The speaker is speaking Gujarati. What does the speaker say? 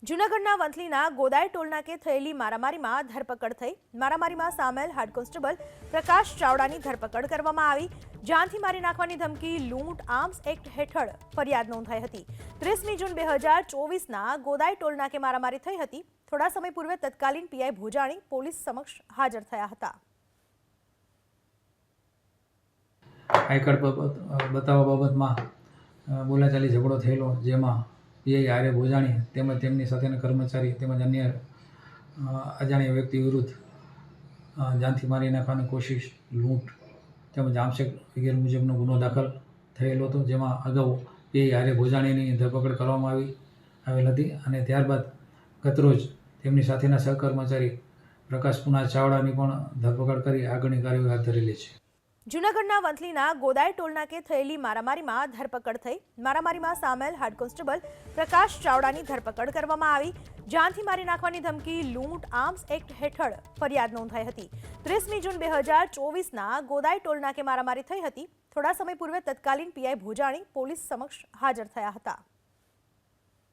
જૂનાગઢના વંથલીના ગોદાઈ ટોલનાકે થયેલી મારામારીમાં ધરપકડ થઈ। મારામારીમાં સામેલ હેડ કોન્સ્ટેબલ પ્રકાશ ચાવડાની ધરપકડ કરવામાં આવી। જાનથી મારી નાખવાની ધમકી, લૂંટ, આર્મ્સ એક્ટ હેઠળ ફરિયાદ નોંધાઈ હતી। 30મી જૂન 2024ના ગોદાઈ ટોલનાકે મારામારી થઈ હતી। થોડા સમય પૂર્વે તત્કાલીન પીઆઈ ભોજાણી પોલીસ સમક્ષ હાજર થયા હતા। આઈ કાર્ડ બતાવવા બાબતમાં બોલાચાલી ઝઘડો થયેલો, જેમાં પીઆઈ આર્ય ભોજાણી તેમજ તેમની સાથેના કર્મચારી તેમજ અન્ય અજાણ્યા વ્યક્તિ વિરુદ્ધ જાનથી મારી નાખવાની કોશિશ, લૂંટ તેમજ આર્મ્સ એક્ટ વગેરે મુજબનો ગુનો દાખલ થયેલો હતો, જેમાં અગાઉ પીઆઈ આર્ય ભોજાણીની ધરપકડ કરવામાં આવેલ હતી અને ત્યારબાદ ગતરોજ તેમની સાથેના સહકર્મચારી પ્રકાશ પુના ચાવડાની પણ ધરપકડ કરી આગળની કાર્યવાહી હાથ ધરેલી છે। જૂનાગઢના વંથલીના ગોદાઈ ટોલનાકે થયેલી મારામારીમાં ધરપકડ થઈ। મારામારીમાં સામેલ હેડ કોન્સ્ટેબલ પ્રકાશ ચાવડાની ધરપકડ કરવામાં આવી। જાનથી મારી નાખવાની ધમકી, લૂંટ, આર્મ્સ એક્ટ હેઠળ ફરિયાદ નોંધાઈ હતી। 30મી જૂન 2024ના ગોદાઈ ટોલનાકે મારામારી થઈ હતી। થોડા સમય પૂર્વે તત્કાલીન પીઆઈ ભોજાણી પોલીસ સમક્ષ હાજર થયા હતા।